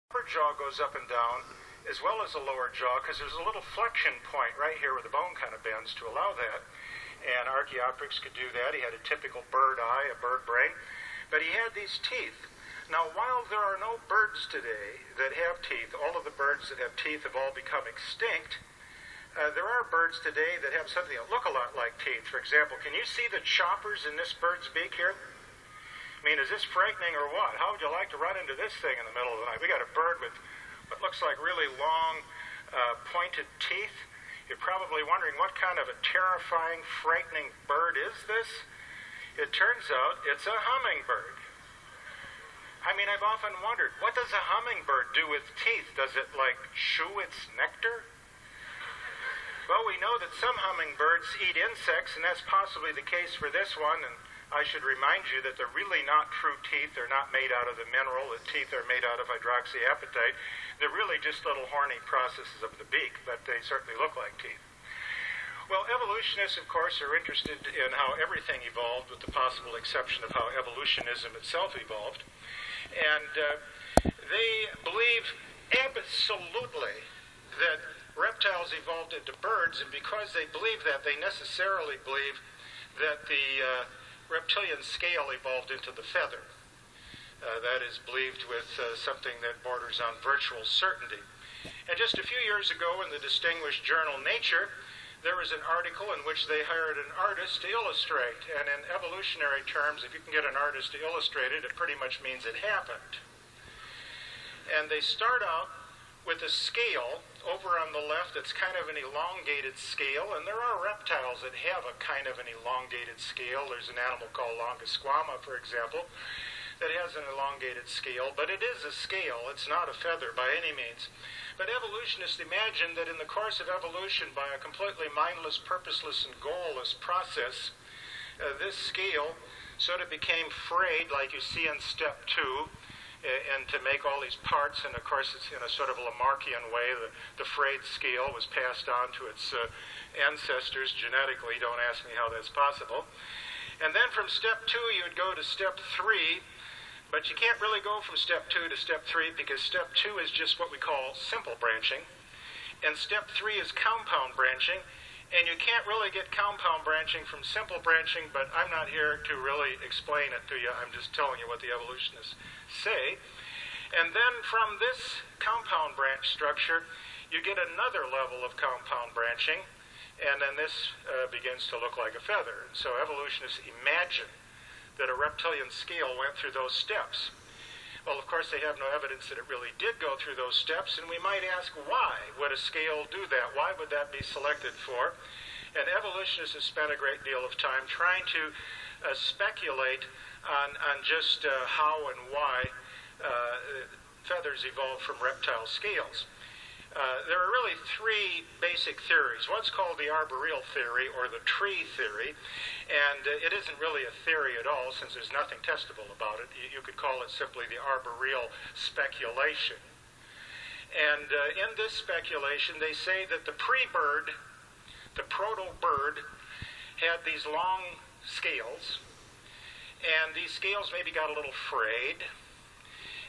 upper jaw goes up and down, as well as the lower jaw, because there's a little flexion point right here where the bone kind of bends to allow that. And Archaeopteryx could do that. He had a typical bird eye, a bird brain, but he had these teeth. Now, while there are no birds today that have teeth, all of the birds that have teeth have all become extinct, there are birds today that have something that look a lot like teeth. For example, can you see the choppers in this bird's beak here? I mean, is this frightening or what? How would you like to run into this thing in the middle of the night? We got a bird with what looks like really long, pointed teeth. You're probably wondering, what kind of a terrifying, frightening bird is this? It turns out it's a hummingbird. I mean, I've often wondered, what does a hummingbird do with teeth? Does it, like, chew its nectar? Well, we know that some hummingbirds eat insects, and that's possibly the case for this one, and I should remind you that they're really not true teeth. They're not made out of the mineral. The teeth are made out of hydroxyapatite. They're really just little horny processes of the beak, but they certainly look like teeth. Well, evolutionists, of course, are interested in how everything evolved, with the possible exception of how evolutionism itself evolved. And they believe absolutely that reptiles evolved into birds, and because they believe that, they necessarily believe that the reptilian scale evolved into the feather. That is believed with something that borders on virtual certainty. And just a few years ago in the distinguished journal Nature, there was an article in which they hired an artist to illustrate. And in evolutionary terms, if you can get an artist to illustrate it, it pretty much means it happened. And they start out with a scale over on the left that's kind of an elongated scale, and there are reptiles that have a kind of an elongated scale. There's an animal called Longisquama, for example, that has an elongated scale, but it is a scale. It's not a feather by any means. But evolutionists imagine that in the course of evolution, by a completely mindless, purposeless, and goalless process, this scale sort of became frayed, like you see in step 2, and to make all these parts, and of course it's in a sort of Lamarckian way. The frayed scale was passed on to its ancestors genetically. Don't ask me how that's possible. And then from step 2 you would go to step 3, but you can't really go from step 2 to step 3 because step 2 is just what we call simple branching, and step 3 is compound branching. And you can't really get compound branching from simple branching, but I'm not here to really explain it to you. I'm just telling you what the evolutionists say. And then from this compound branch structure, you get another level of compound branching, and then this begins to look like a feather. And so evolutionists imagine that a reptilian scale went through those steps. Well, of course, they have no evidence that it really did go through those steps, and we might ask, why would a scale do that? Why would that be selected for? And evolutionists have spent a great deal of time trying to speculate on just how and why feathers evolved from reptile scales. There are really 3 basic theories. One's called the arboreal theory, or the tree theory, and it isn't really a theory at all, since there's nothing testable about it. You could call it simply the arboreal speculation. And in this speculation, they say that the pre-bird, the proto-bird, had these long scales, and these scales maybe got a little frayed.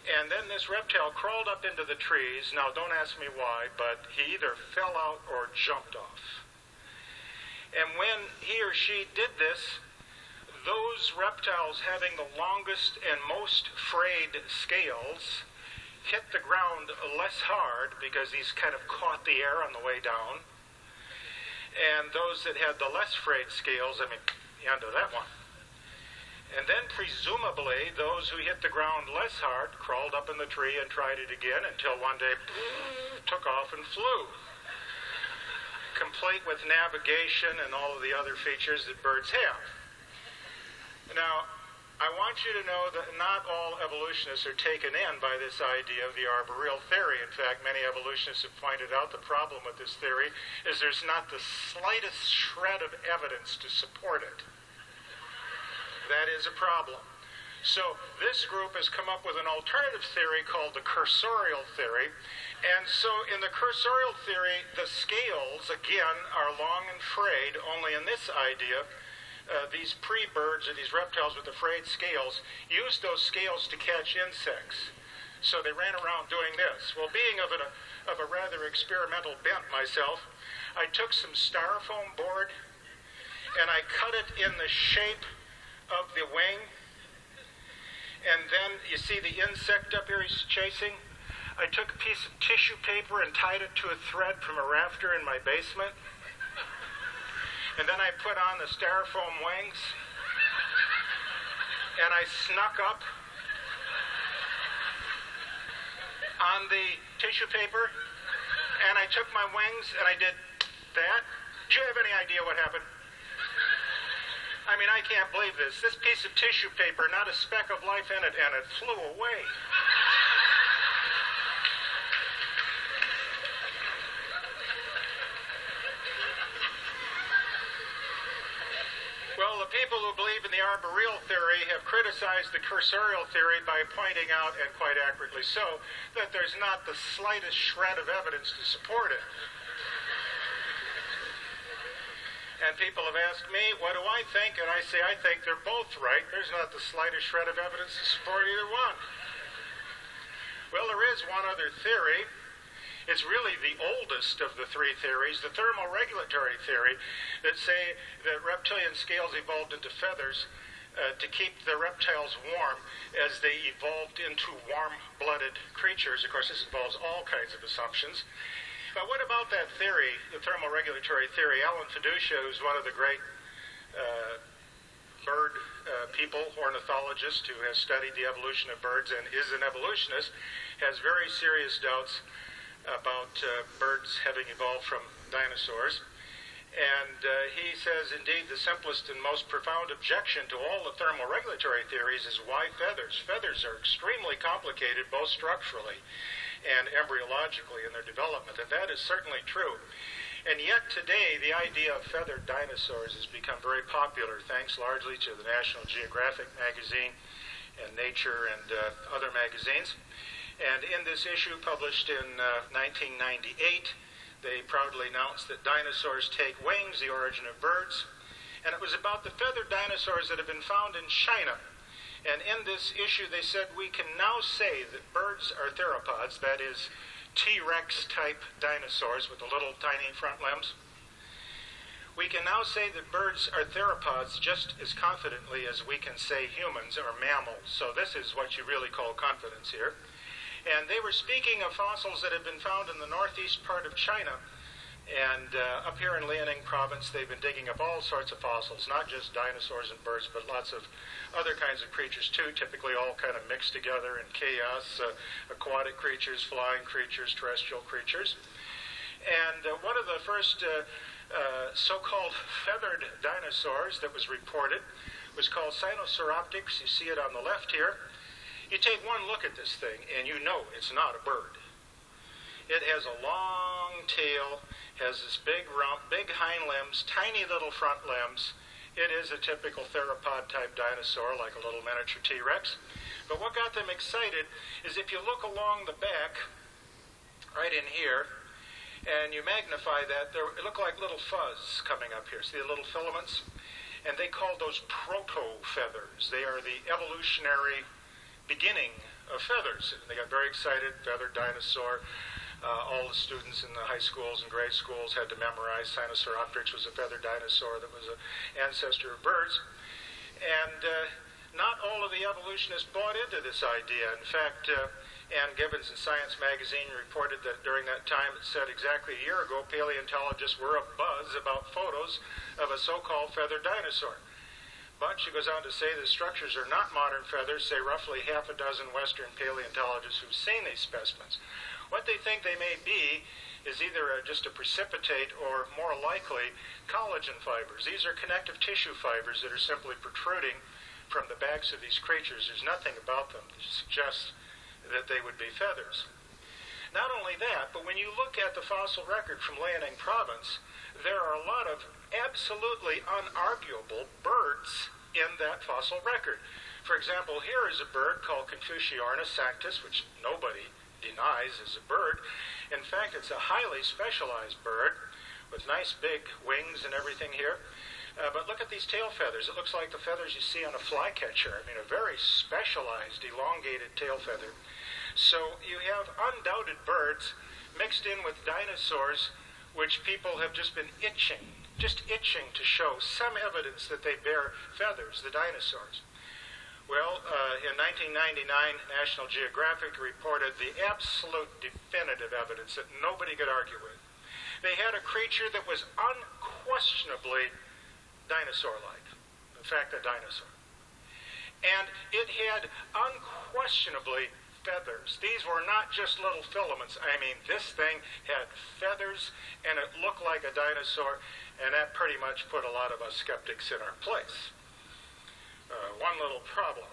And then this reptile crawled up into the trees. Now, don't ask me why, but he either fell out or jumped off. And when he or she did this, those reptiles having the longest and most frayed scales hit the ground less hard because these kind of caught the air on the way down. And those that had the less frayed scales, the end of that one. And then presumably those who hit the ground less hard crawled up in the tree and tried it again until one day took off and flew, complete with navigation and all of the other features that birds have. Now, I want you to know that not all evolutionists are taken in by this idea of the arboreal theory. In fact, many evolutionists have pointed out the problem with this theory is there's not the slightest shred of evidence to support it. That is a problem. So this group has come up with an alternative theory called the cursorial theory. And so in the cursorial theory, the scales, again, are long and frayed. Only in this idea, these pre-birds, or these reptiles with the frayed scales, used those scales to catch insects. So they ran around doing this. Well, being of a rather experimental bent myself, I took some styrofoam board and I cut it in the shape of the wing. And then you see the insect up here he's chasing? I took a piece of tissue paper and tied it to a thread from a rafter in my basement. And then I put on the styrofoam wings. And I snuck up on the tissue paper, and I took my wings and I did that. Do you have any idea what happened? I mean, I can't believe this. This piece of tissue paper, not a speck of life in it, and it flew away. Well, the people who believe in the arboreal theory have criticized the cursorial theory by pointing out, and quite accurately so, that there's not the slightest shred of evidence to support it. And people have asked me, what do I think? And I say, I think they're both right. There's not the slightest shred of evidence to support either one. Well, there is one other theory. It's really the oldest of the three theories, the thermoregulatory theory, that say that reptilian scales evolved into feathers to keep the reptiles warm as they evolved into warm-blooded creatures. Of course, this involves all kinds of assumptions. But what about that theory, the thermoregulatory theory? Alan Fiducia, who's one of the great bird people, ornithologist, who has studied the evolution of birds and is an evolutionist, has very serious doubts about birds having evolved from dinosaurs. And he says, indeed, the simplest and most profound objection to all the thermoregulatory theories is why feathers? Feathers are extremely complicated, both structurally and embryologically in their development, and that is certainly true. And yet today, the idea of feathered dinosaurs has become very popular, thanks largely to the National Geographic magazine and Nature and other magazines. And in this issue, published in 1998, they proudly announced that dinosaurs take wings, the origin of birds. And it was about the feathered dinosaurs that have been found in China. And in this issue, they said, we can now say that birds are theropods, that is, T-Rex type dinosaurs with the little tiny front limbs. We can now say that birds are theropods just as confidently as we can say humans are mammals. So this is what you really call confidence here. And they were speaking of fossils that have been found in the northeast part of China. And up here in Liaoning province, they've been digging up all sorts of fossils, not just dinosaurs and birds, but lots of other kinds of creatures too, typically all kind of mixed together in chaos, aquatic creatures, flying creatures, terrestrial creatures. And one of the first so-called feathered dinosaurs that was reported was called Sinosauropteryx. You see it on the left here. You take one look at this thing, and you know it's not a bird. It has a long tail, has this big hind limbs, tiny little front limbs. It is a typical theropod-type dinosaur, like a little miniature T-Rex. But what got them excited is if you look along the back, right in here, and you magnify that, it look like little fuzz coming up here. See the little filaments? And they call those proto-feathers. They are the evolutionary beginning of feathers. And they got very excited, feathered dinosaur. All the students in the high schools and grade schools had to memorize Sinosauropteryx was a feathered dinosaur that was an ancestor of birds. And not all of the evolutionists bought into this idea. In fact, Ann Gibbons in Science magazine reported that during that time, it said exactly a year ago, paleontologists were abuzz about photos of a so-called feathered dinosaur. But she goes on to say the structures are not modern feathers, say roughly half a dozen Western paleontologists who've seen these specimens. What they think they may be is either just a precipitate or, more likely, collagen fibers. These are connective tissue fibers that are simply protruding from the backs of these creatures. There's nothing about them that suggests that they would be feathers. Not only that, but when you look at the fossil record from Liaoning province, there are a lot of absolutely unarguable birds in that fossil record. For example, here is a bird called Confuciornis sanctus, which nobody denies is a bird. In fact, it's a highly specialized bird with nice big wings and everything here. But look at these tail feathers. It looks like the feathers you see on a flycatcher. I mean, a very specialized, elongated tail feather. So you have undoubted birds mixed in with dinosaurs, which people have just been itching to show some evidence that they bear feathers, the dinosaurs. Well, in 1999, National Geographic reported the absolute definitive evidence that nobody could argue with. They had a creature that was unquestionably dinosaur-like. In fact, a dinosaur. And it had unquestionably feathers. These were not just little filaments. I mean, this thing had feathers, and it looked like a dinosaur, and that pretty much put a lot of us skeptics in our place. One little problem.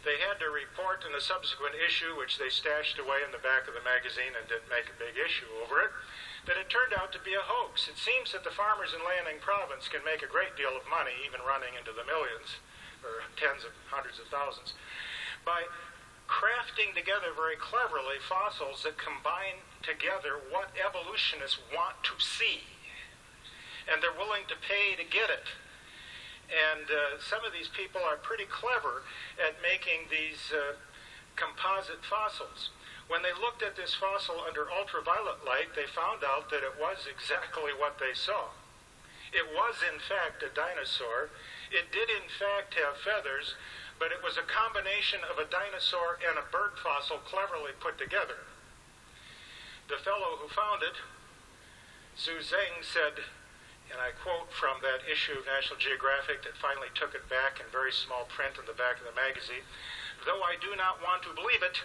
They had to report in a subsequent issue, which they stashed away in the back of the magazine and didn't make a big issue over it, that it turned out to be a hoax. It seems that the farmers in Liaoning province can make a great deal of money, even running into the millions, or tens of hundreds of thousands, by crafting together very cleverly fossils that combine together what evolutionists want to see. And they're willing to pay to get it. And some of these people are pretty clever at making these composite fossils. When they looked at this fossil under ultraviolet light, they found out that it was exactly what they saw. It was, in fact, a dinosaur. It did, in fact, have feathers, but it was a combination of a dinosaur and a bird fossil cleverly put together. The fellow who found it, Zhu Zeng, said, and I quote from that issue of National Geographic that finally took it back in very small print in the back of the magazine, "Though I do not want to believe it,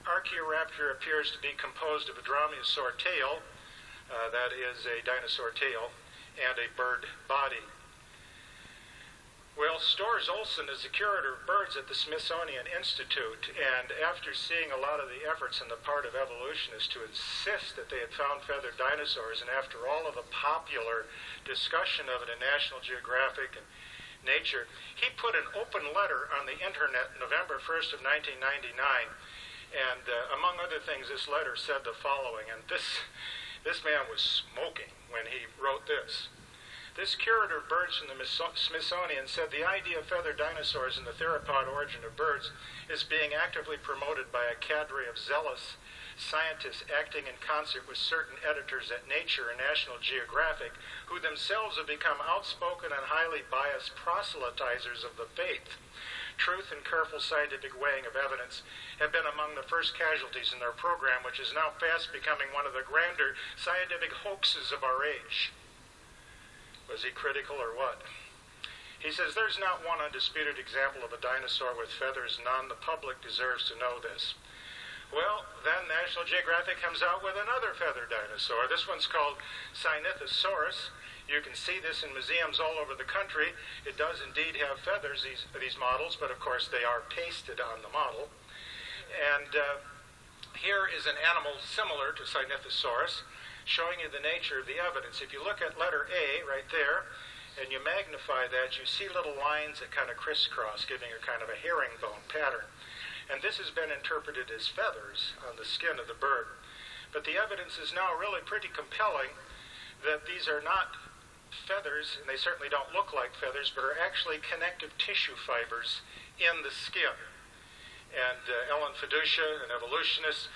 Archaeoraptor appears to be composed of a dromaeosaur tail," that is a dinosaur tail, "and a bird body." Well, Storrs Olson is the curator of birds at the Smithsonian Institute, and after seeing a lot of the efforts on the part of evolutionists to insist that they had found feathered dinosaurs, and after all of the popular discussion of it in National Geographic and Nature, he put an open letter on the internet November 1st of 1999, and among other things, this letter said the following, and this man was smoking when he wrote this. This curator of birds from the Smithsonian said the idea of feathered dinosaurs and the theropod origin of birds is being actively promoted by a cadre of zealous scientists acting in concert with certain editors at Nature and National Geographic, who themselves have become outspoken and highly biased proselytizers of the faith. Truth and careful scientific weighing of evidence have been among the first casualties in their program, which is now fast becoming one of the grander scientific hoaxes of our age. Was he critical or what? He says, "There's not one undisputed example of a dinosaur with feathers, none. The public deserves to know this." Well, then National Geographic comes out with another feathered dinosaur. This one's called Sinithosaurus. You can see this in museums all over the country. It does indeed have feathers, these models, but of course they are pasted on the model. And here is an animal similar to Sinithosaurus, showing you the nature of the evidence. If you look at letter A right there, and you magnify that, you see little lines that kind of crisscross, giving a kind of a herringbone pattern. And this has been interpreted as feathers on the skin of the bird. But the evidence is now really pretty compelling that these are not feathers, and they certainly don't look like feathers, but are actually connective tissue fibers in the skin. And Ellen Fiducia, an evolutionist,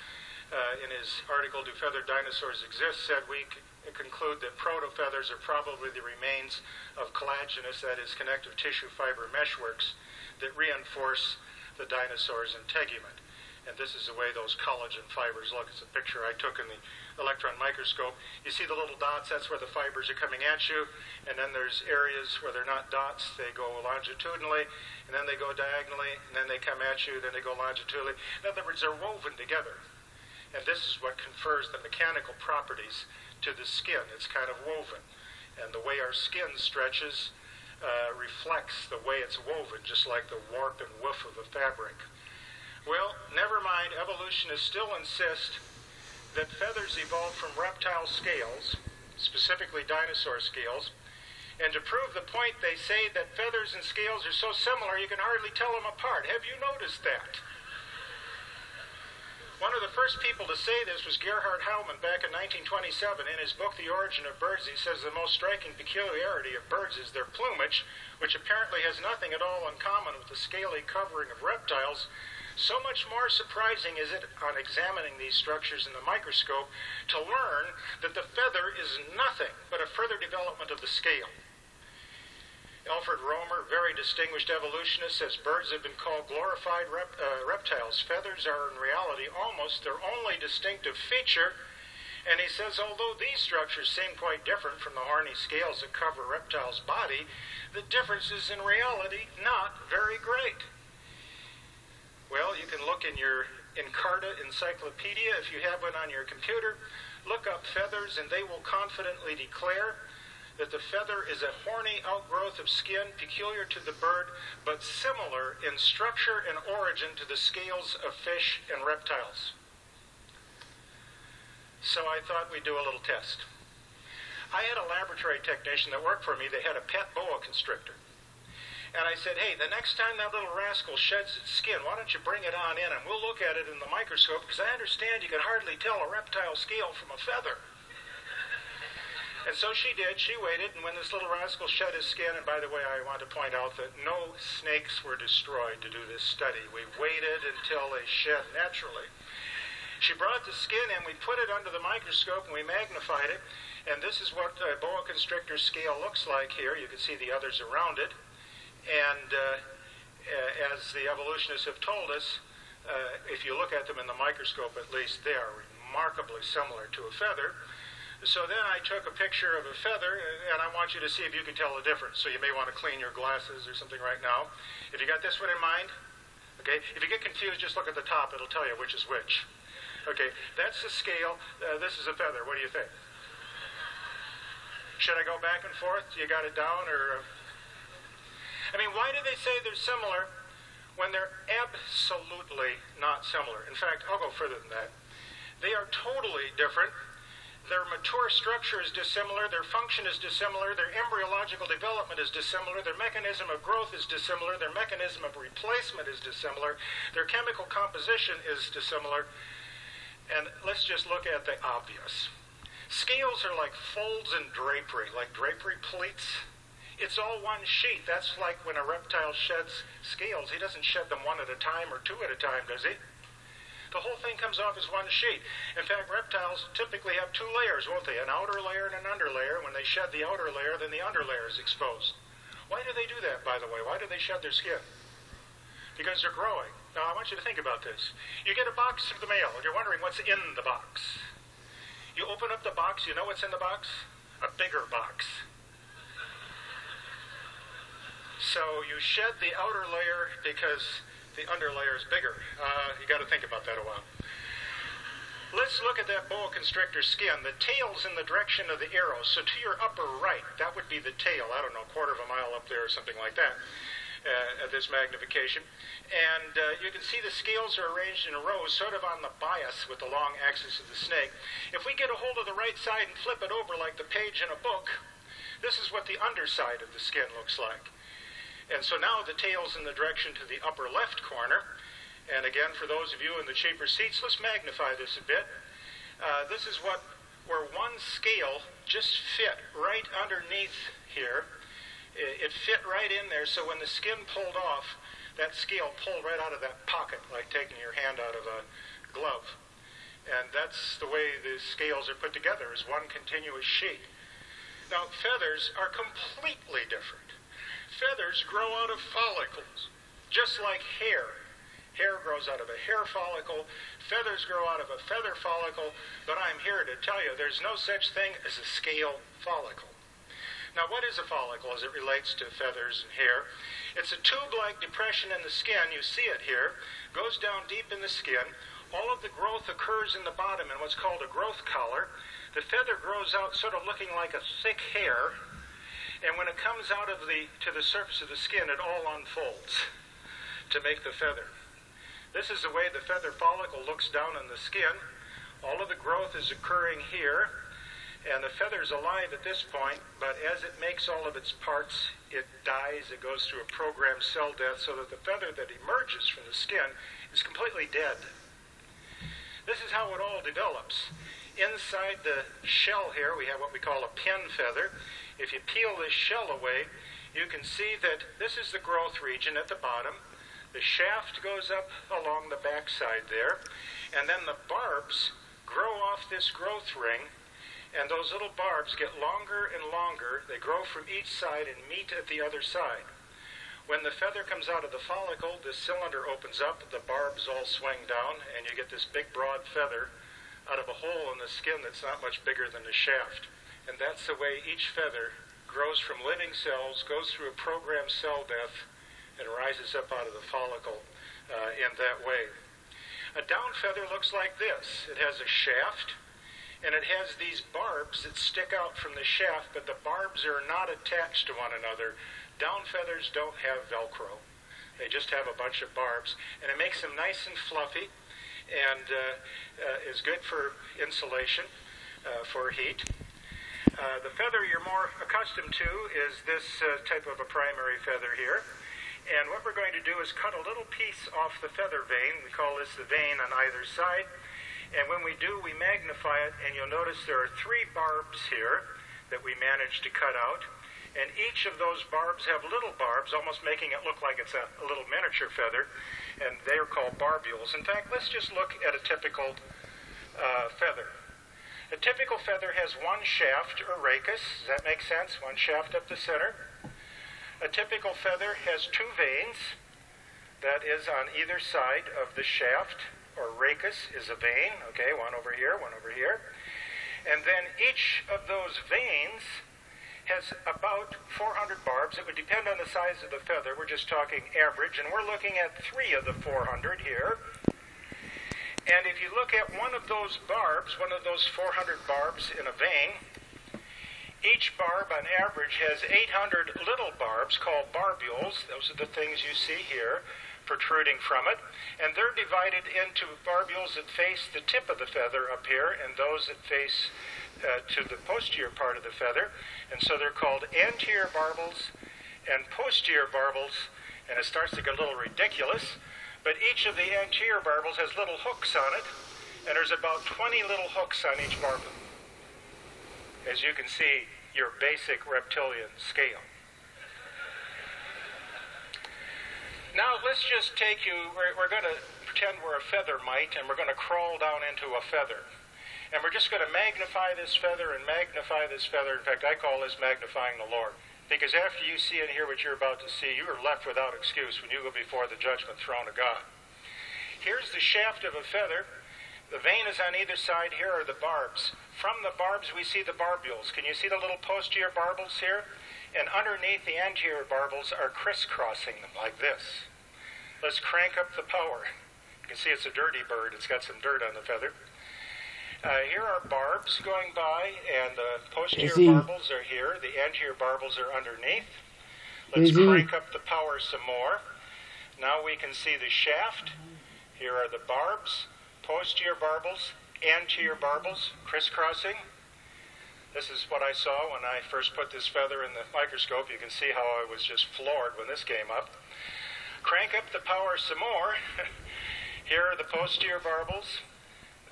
in his article, "Do Feathered Dinosaurs Exist?" said, "We conclude that protofeathers are probably the remains of collagenous, that is, connective tissue fiber meshworks that reinforce the dinosaur's integument." And this is the way those collagen fibers look. It's a picture I took in the electron microscope. You see the little dots, that's where the fibers are coming at you, and then there's areas where they're not dots, they go longitudinally, and then they go diagonally, and then they come at you, then they go longitudinally. In other words, they're woven together. And this is what confers the mechanical properties to the skin. It's kind of woven. And the way our skin stretches reflects the way it's woven, just like the warp and woof of a fabric. Well, never mind, evolutionists still insist that feathers evolved from reptile scales, specifically dinosaur scales, and to prove the point, they say that feathers and scales are so similar you can hardly tell them apart. Have you noticed that? One of the first people to say this was Gerhard Haumann back in 1927. In his book, The Origin of Birds, he says the most striking peculiarity of birds is their plumage, which apparently has nothing at all in common with the scaly covering of reptiles, So much more surprising is it on examining these structures in the microscope to learn that the feather is nothing but a further development of the scale. Alfred Romer, very distinguished evolutionist, says birds have been called glorified reptiles. Feathers are in reality almost their only distinctive feature. And he says, although these structures seem quite different from the horny scales that cover a reptile's body, the difference is in reality not very great. Well, you can look in your Encarta encyclopedia, if you have one on your computer, look up feathers, and they will confidently declare that the feather is a horny outgrowth of skin peculiar to the bird, but similar in structure and origin to the scales of fish and reptiles. So I thought we'd do a little test. I had a laboratory technician that worked for me that had a pet boa constrictor. And I said, hey, the next time that little rascal sheds its skin, why don't you bring it on in and we'll look at it in the microscope, because I understand you can hardly tell a reptile scale from a feather. And so she did. She waited, and when this little rascal shed his skin, and by the way, I want to point out that no snakes were destroyed to do this study. We waited until they shed naturally. She brought the skin and we put it under the microscope and we magnified it. And this is what a boa constrictor scale looks like here. You can see the others around it. And as the evolutionists have told us, if you look at them in the microscope at least, they are remarkably similar to a feather. So then I took a picture of a feather, and I want you to see if you can tell the difference. So you may want to clean your glasses or something right now. If you got this one in mind, okay? If you get confused, just look at the top. It'll tell you which is which. Okay, that's the scale. This is a feather. What do you think? Should I go back and forth? You got it down, or... I mean, why do they say they're similar when they're absolutely not similar? In fact, I'll go further than that. They are totally different. Their mature structure is dissimilar. Their function is dissimilar. Their embryological development is dissimilar. Their mechanism of growth is dissimilar. Their mechanism of replacement is dissimilar. Their chemical composition is dissimilar. And let's just look at the obvious. Scales are like folds in drapery, like drapery pleats. It's all one sheet. That's like when a reptile sheds scales. He doesn't shed them one at a time or two at a time, does he? The whole thing comes off as one sheet. In fact, reptiles typically have two layers, won't they? An outer layer and an under layer. When they shed the outer layer, then the under layer is exposed. Why do they do that, by the way? Why do they shed their skin? Because they're growing. Now, I want you to think about this. You get a box of the mail, and you're wondering what's in the box. You open up the box, you know what's in the box? A bigger box. So you shed the outer layer because the under layer is bigger. You got to think about that a while. Let's look at that boa constrictor skin. The tail's in the direction of the arrow. So to your upper right, that would be the tail. I don't know, quarter of a mile up there or something like that at this magnification. And you can see the scales are arranged in rows, sort of on the bias with the long axis of the snake. If we get a hold of the right side and flip it over like the page in a book, this is what the underside of the skin looks like. And so now the tail's in the direction to the upper left corner. And again, for those of you in the cheaper seats, let's magnify this a bit. This is where one scale just fit right underneath here. It fit right in there, so when the skin pulled off, that scale pulled right out of that pocket, like taking your hand out of a glove. And that's the way the scales are put together, is one continuous sheet. Now, feathers are completely different. Feathers grow out of follicles, just like hair. Hair grows out of a hair follicle. Feathers grow out of a feather follicle. But I'm here to tell you there's no such thing as a scale follicle. Now, what is a follicle as it relates to feathers and hair? It's a tube-like depression in the skin. You see it here. Goes down deep in the skin. All of the growth occurs in the bottom in what's called a growth collar. The feather grows out sort of looking like a thick hair. And when it comes out of to the surface of the skin, it all unfolds to make the feather. This is the way the feather follicle looks down in the skin. All of the growth is occurring here, and the feather is alive at this point, but as it makes all of its parts, it dies. It goes through a programmed cell death so that the feather that emerges from the skin is completely dead. This is how it all develops. Inside the shell here, we have what we call a pin feather. If you peel this shell away, you can see that this is the growth region at the bottom. The shaft goes up along the backside there, and then the barbs grow off this growth ring, and those little barbs get longer and longer. They grow from each side and meet at the other side. When the feather comes out of the follicle, the cylinder opens up, the barbs all swing down, and you get this big broad feather out of a hole in the skin that's not much bigger than the shaft. And that's the way each feather grows from living cells, goes through a programmed cell death, and rises up out of the follicle in that way. A down feather looks like this. It has a shaft, and it has these barbs that stick out from the shaft, but the barbs are not attached to one another. Down feathers don't have Velcro. They just have a bunch of barbs, and it makes them nice and fluffy, and is good for insulation, for heat. The feather you're more accustomed to is this type of a primary feather here. And what we're going to do is cut a little piece off the feather vein. We call this the vein on either side. And when we do, we magnify it, and you'll notice there are 3 barbs here that we managed to cut out. And each of those barbs have little barbs, almost making it look like it's a little miniature feather. And they are called barbules. In fact, let's just look at a typical feather. A typical feather has one shaft, or rachis. Does that make sense? One shaft up the center. A typical feather has 2 veins. That is on either side of the shaft, or rachis is a vein. Okay, one over here, one over here. And then each of those veins has about 400 barbs. It would depend on the size of the feather. We're just talking average, and we're looking at 3 of the 400 here. And if you look at one of those barbs, one of those 400 barbs in a vein, each barb on average has 800 little barbs called barbules. Those are the things you see here protruding from it. And they're divided into barbules that face the tip of the feather up here and those that face to the posterior part of the feather. And so they're called anterior barbels and posterior barbels. And it starts to get a little ridiculous. But each of the anterior barbels has little hooks on it. And there's about 20 little hooks on each barbel. As you can see, your basic reptilian scale. Now let's just take you, we're going to pretend we're a feather mite, and we're going to crawl down into a feather. And we're just going to magnify this feather and magnify this feather. In fact, I call this magnifying the Lord. Because after you see and hear what you're about to see, you are left without excuse when you go before the judgment throne of God. Here's the shaft of a feather. The vein is on either side. Here are the barbs. From the barbs, we see the barbules. Can you see the little posterior barbels here? And underneath, the anterior barbels are crisscrossing them like this. Let's crank up the power. You can see it's a dirty bird. It's got some dirt on the feather. Here are barbs going by, and the posterior barbels are here. The anterior barbels are underneath. Let's crank up the power some more. Now we can see the shaft. Here are the barbs. Posterior barbels, anterior barbels, crisscrossing. This is what I saw when I first put this feather in the microscope. You can see how I was just floored when this came up. Crank up the power some more. Here are the posterior barbels,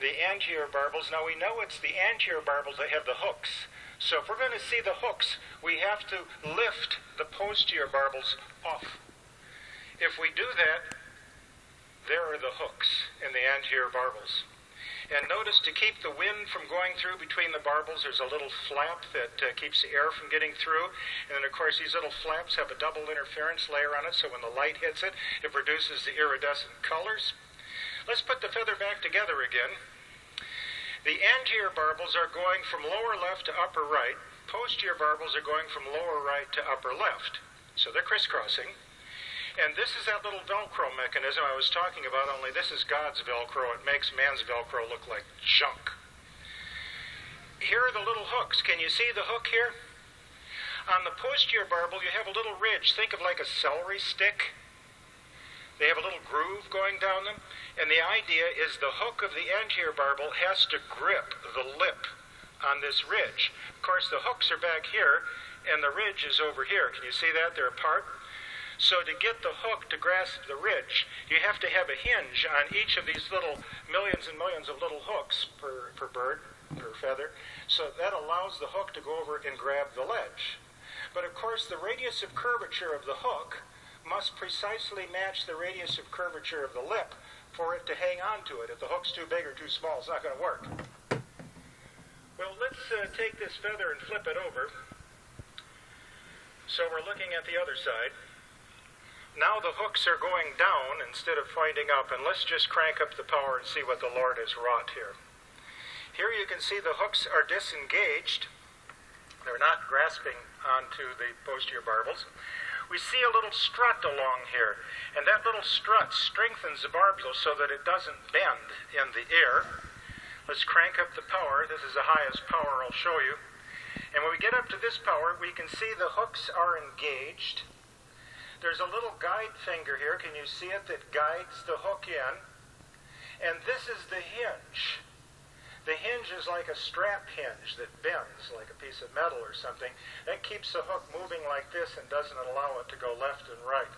the anterior barbels. Now we know it's the anterior barbels that have the hooks. So if we're going to see the hooks, we have to lift the posterior barbels off. If we do that, there are the hooks in the anterior barbels. And notice, to keep the wind from going through between the barbels, there's a little flap that keeps the air from getting through. And then, of course, these little flaps have a double interference layer on it, so when the light hits it, it produces the iridescent colors. Let's put the feather back together again. The anterior barbels are going from lower left to upper right. Posterior barbels are going from lower right to upper left. So they're crisscrossing. And this is that little Velcro mechanism I was talking about, only this is God's Velcro. It makes man's Velcro look like junk. Here are the little hooks. Can you see the hook here? On the posterior barbel, you have a little ridge. Think of like a celery stick. They have a little groove going down them. And the idea is the hook of the anterior barbel has to grip the lip on this ridge. Of course, the hooks are back here, and the ridge is over here. Can you see that? They're apart. So to get the hook to grasp the ridge, you have to have a hinge on each of these little millions and millions of little hooks per bird, per feather. So that allows the hook to go over and grab the ledge. But of course, the radius of curvature of the hook must precisely match the radius of curvature of the lip for it to hang on to it. If the hook's too big or too small, it's not going to work. Well, let's take this feather and flip it over. So we're looking at the other side. Now the hooks are going down instead of pointing up, and let's just crank up the power and see what the Lord has wrought here. Here you can see the hooks are disengaged. They're not grasping onto the posterior barbels. We see a little strut along here, and that little strut strengthens the barbel so that it doesn't bend in the air. Let's crank up the power. This is the highest power I'll show you. And when we get up to this power, we can see the hooks are engaged. There's a little guide finger here. Can you see it? That guides the hook in. And this is the hinge. The hinge is like a strap hinge that bends like a piece of metal or something. That keeps the hook moving like this and doesn't allow it to go left and right.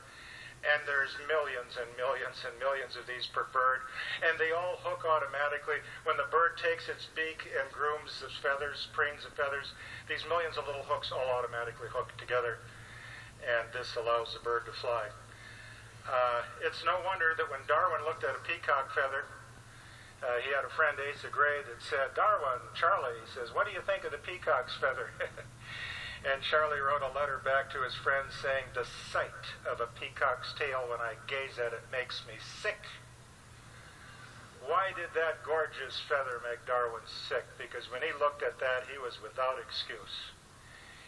And there's millions and millions and millions of these per bird. And they all hook automatically. When the bird takes its beak and grooms the feathers, preens the feathers, these millions of little hooks all automatically hook together. And this allows the bird to fly. It's no wonder that when Darwin looked at a peacock feather, he had a friend, Asa Gray, that said, "Darwin, Charlie," he says, "what do you think of the peacock's feather?" And Charlie wrote a letter back to his friend saying, "The sight of a peacock's tail when I gaze at it makes me sick." Why did that gorgeous feather make Darwin sick? Because when he looked at that, he was without excuse.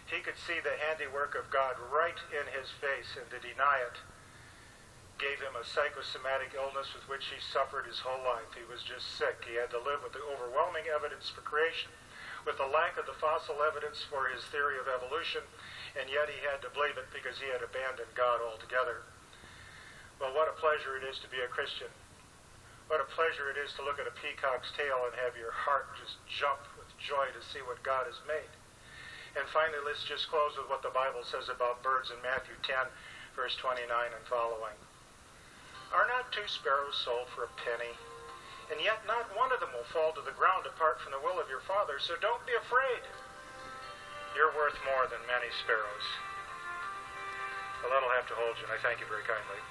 He could see the handiwork of God right in his face, and to deny it gave him a psychosomatic illness with which he suffered his whole life. He was just sick. He had to live with the overwhelming evidence for creation, with the lack of the fossil evidence for his theory of evolution, and yet he had to believe it because he had abandoned God altogether. Well, what a pleasure it is to be a Christian. What a pleasure it is to look at a peacock's tail and have your heart just jump with joy to see what God has made. And finally, let's just close with what the Bible says about birds in Matthew 10, verse 29 and following. "Are not 2 sparrows sold for a penny? And yet not one of them will fall to the ground apart from the will of your Father, so don't be afraid. You're worth more than many sparrows." Well, that'll have to hold you, and I thank you very kindly.